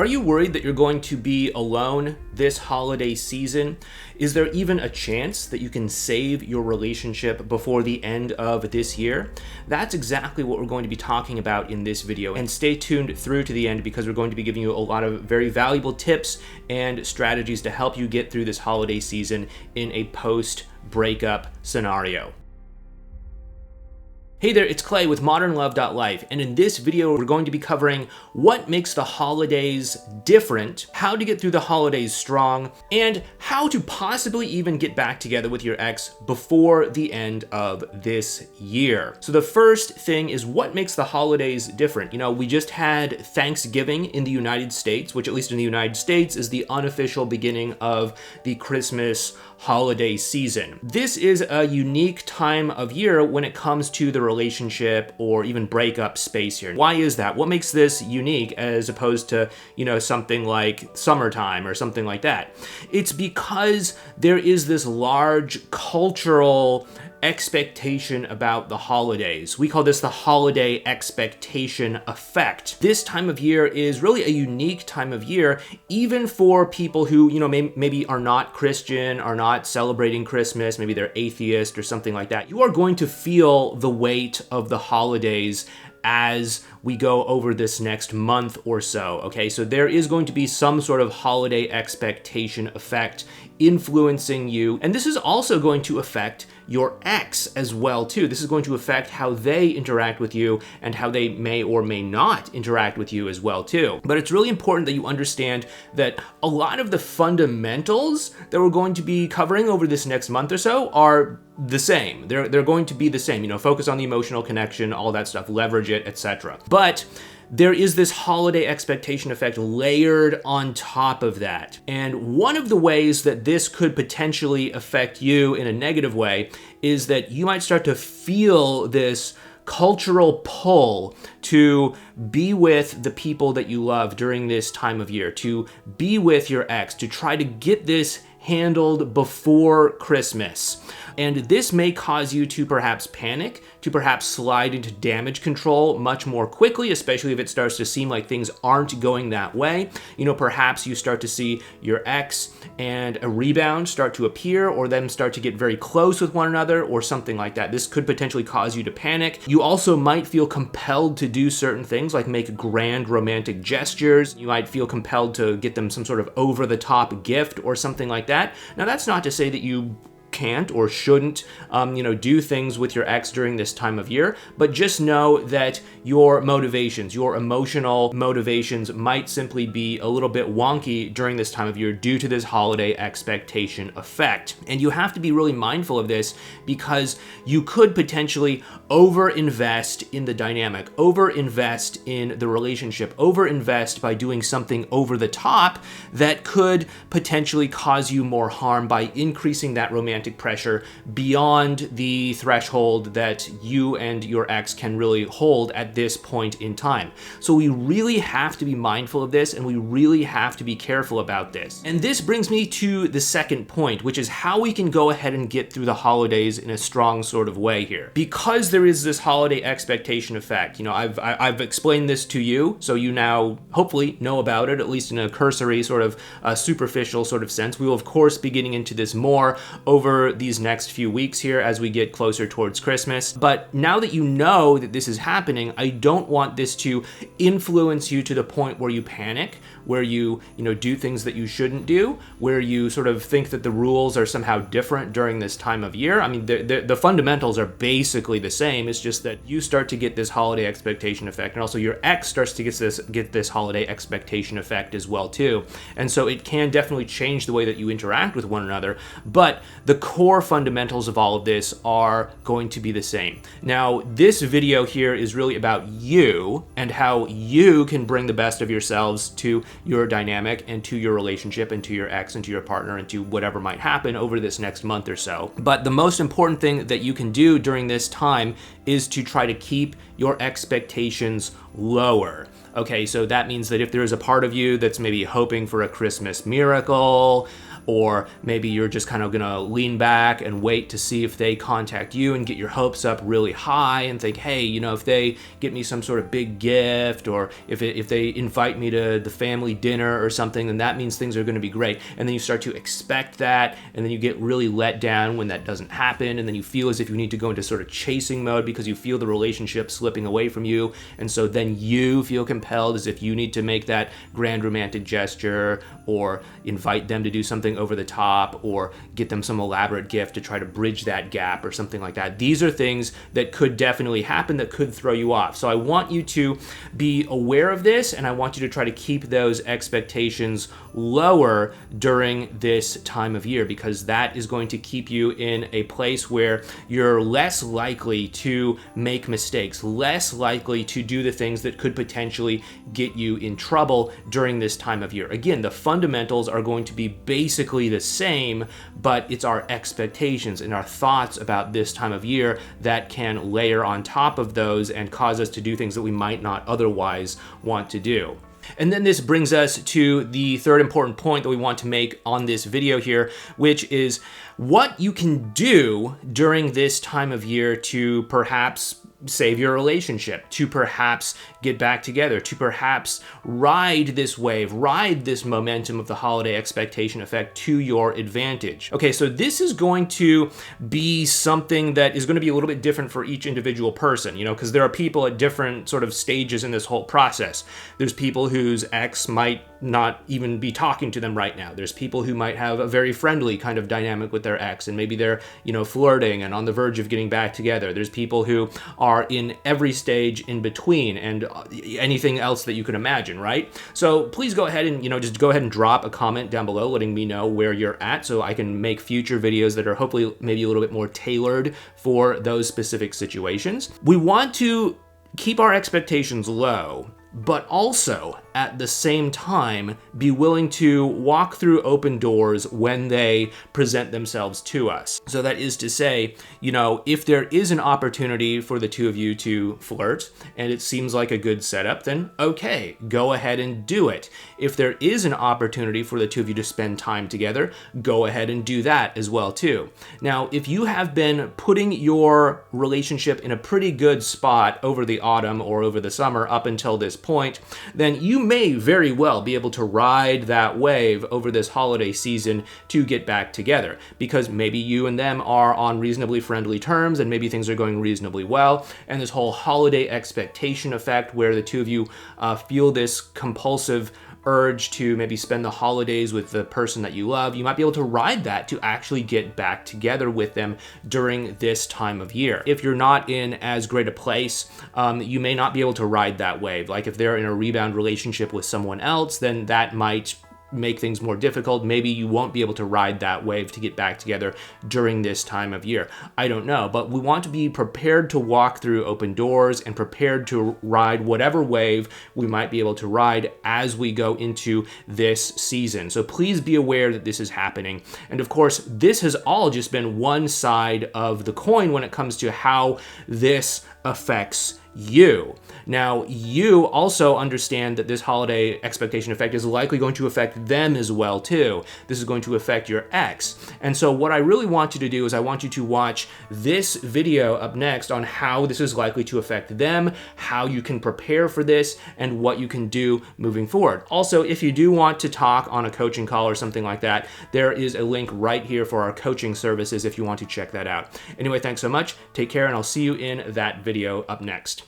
Are you worried that you're going to be alone this holiday season? Is there even a chance that you can save your relationship before the end of this year? That's exactly what we're going to be talking about in this video. And stay tuned through to the end because we're going to be giving you a lot of very valuable tips and strategies to help you get through this holiday season in a post-breakup scenario. Hey there, it's Clay with modernlove.life, and in this video we're going to be covering what makes the holidays different, how to get through the holidays strong, and how to possibly even get back together with your ex before the end of this year. So the first thing is what makes the holidays different. You know, we just had Thanksgiving in the United States, which at least in the United States is the unofficial beginning of the Christmas holiday season. This is a unique time of year when it comes to the relationship or even breakup space here. Why is that? What makes this unique as opposed to, something like summertime or something like that? It's because there is this large cultural expectation about the holidays. We call this the holiday expectation effect. This time of year is really a unique time of year, even for people who, maybe are not Christian, are not celebrating Christmas, maybe they're atheist or something like that. You are going to feel the weight of the holidays as we go over this next month or so, okay? So there is going to be some sort of holiday expectation effect influencing you, and this is also going to affect your ex as well too. This is going to affect how they interact with you and how they may or may not interact with you as well too. But it's really important that you understand that a lot of the fundamentals that we're going to be covering over this next month or so are the same. They're going to be the same, focus on the emotional connection, all that stuff, leverage it, etc. But there is this holiday expectation effect layered on top of that. And one of the ways that this could potentially affect you in a negative way is that you might start to feel this cultural pull to be with the people that you love during this time of year, to be with your ex, to try to get this handled before Christmas. And this may cause you to perhaps panic, to perhaps slide into damage control much more quickly, especially if it starts to seem like things aren't going that way. Perhaps you start to see your ex and a rebound start to appear, or them start to get very close with one another, or something like that. This could potentially cause you to panic. You also might feel compelled to do certain things, like make grand romantic gestures. You might feel compelled to get them some sort of over-the-top gift or something like that. Now, that's not to say that you can't or shouldn't, do things with your ex during this time of year, but just know that your motivations, your emotional motivations might simply be a little bit wonky during this time of year due to this holiday expectation effect. And you have to be really mindful of this because you could potentially over-invest in the dynamic, over-invest in the relationship, over-invest by doing something over the top that could potentially cause you more harm by increasing that romantic pressure beyond the threshold that you and your ex can really hold at this point in time. So we really have to be mindful of this, and we really have to be careful about this. And this brings me to the second point, which is how we can go ahead and get through the holidays in a strong sort of way here. Because there is this holiday expectation effect, I've explained this to you, so you now hopefully know about it, at least in a cursory sort of superficial sort of sense. We will of course be getting into this more over these next few weeks here as we get closer towards Christmas. But now that you know that this is happening, I don't want this to influence you to the point where you panic, where you do things that you shouldn't do, where you sort of think that the rules are somehow different during this time of year. I mean, the fundamentals are basically the same. It's just that you start to get this holiday expectation effect, and also your ex starts to get this holiday expectation effect as well too. And so it can definitely change the way that you interact with one another, but the core fundamentals of all of this are going to be the same. Now, this video here is really about you and how you can bring the best of yourselves to your dynamic and to your relationship and to your ex and to your partner and to whatever might happen over this next month or so. But the most important thing that you can do during this time is to try to keep your expectations lower. Okay, so that means that if there is a part of you that's maybe hoping for a Christmas miracle, or maybe you're just kind of gonna lean back and wait to see if they contact you and get your hopes up really high and think, hey, you know, if they get me some sort of big gift, or if they invite me to the family dinner or something, then that means things are gonna be great. And then you start to expect that, and then you get really let down when that doesn't happen, and then you feel as if you need to go into sort of chasing mode because you feel the relationship slipping away from you, and so then you feel compelled as if you need to make that grand romantic gesture, or invite them to do something over the top, or get them some elaborate gift to try to bridge that gap or something like that. These are things that could definitely happen that could throw you off. So I want you to be aware of this, and I want you to try to keep those expectations lower during this time of year, because that is going to keep you in a place where you're less likely to make mistakes, less likely to do the things that could potentially get you in trouble during this time of year. Again, the fundamentals are going to be basically the same, but it's our expectations and our thoughts about this time of year that can layer on top of those and cause us to do things that we might not otherwise want to do. And then this brings us to the third important point that we want to make on this video here, which is what you can do during this time of year to perhaps save your relationship, to perhaps get back together, to perhaps ride this wave, ride this momentum of the holiday expectation effect to your advantage. Okay, so this is going to be something that is going to be a little bit different for each individual person, you know, because there are people at different sort of stages in this whole process. There's people whose ex might not even be talking to them right now. There's people who might have a very friendly kind of dynamic with their ex, and maybe they're, you know, flirting and on the verge of getting back together. There's people who are in every stage in between, and anything else that you can imagine, right? So please go ahead and, you know, just go ahead and drop a comment down below letting me know where you're at, so I can make future videos that are hopefully maybe a little bit more tailored for those specific situations. We want to keep our expectations low, but also at the same time be willing to walk through open doors when they present themselves to us. So that is to say, you know, if there is an opportunity for the two of you to flirt and it seems like a good setup, then okay, go ahead and do it. If there is an opportunity for the two of you to spend time together, go ahead and do that as well too. Now, if you have been putting your relationship in a pretty good spot over the autumn or over the summer up until this point, then you may very well be able to ride that wave over this holiday season to get back together, because maybe you and them are on reasonably friendly terms and maybe things are going reasonably well, and this whole holiday expectation effect where the two of you feel this compulsive urge to maybe spend the holidays with the person that you love, you might be able to ride that to actually get back together with them during this time of year. If you're not in as great a place, you may not be able to ride that wave. Like if they're in a rebound relationship with someone else, then that might make things more difficult. Maybe you won't be able to ride that wave to get back together during this time of year. I don't know, but we want to be prepared to walk through open doors and prepared to ride whatever wave we might be able to ride as we go into this season. So please be aware that this is happening. And of course, this has all just been one side of the coin when it comes to how this affects you. Now, you also understand that this holiday expectation effect is likely going to affect them as well too. This is going to affect your ex. And so what I really want you to do is I want you to watch this video up next on how this is likely to affect them, how you can prepare for this, and what you can do moving forward. Also, if you do want to talk on a coaching call or something like that, there is a link right here for our coaching services if you want to check that out. Anyway, thanks so much. Take care, and I'll see you in that video up next.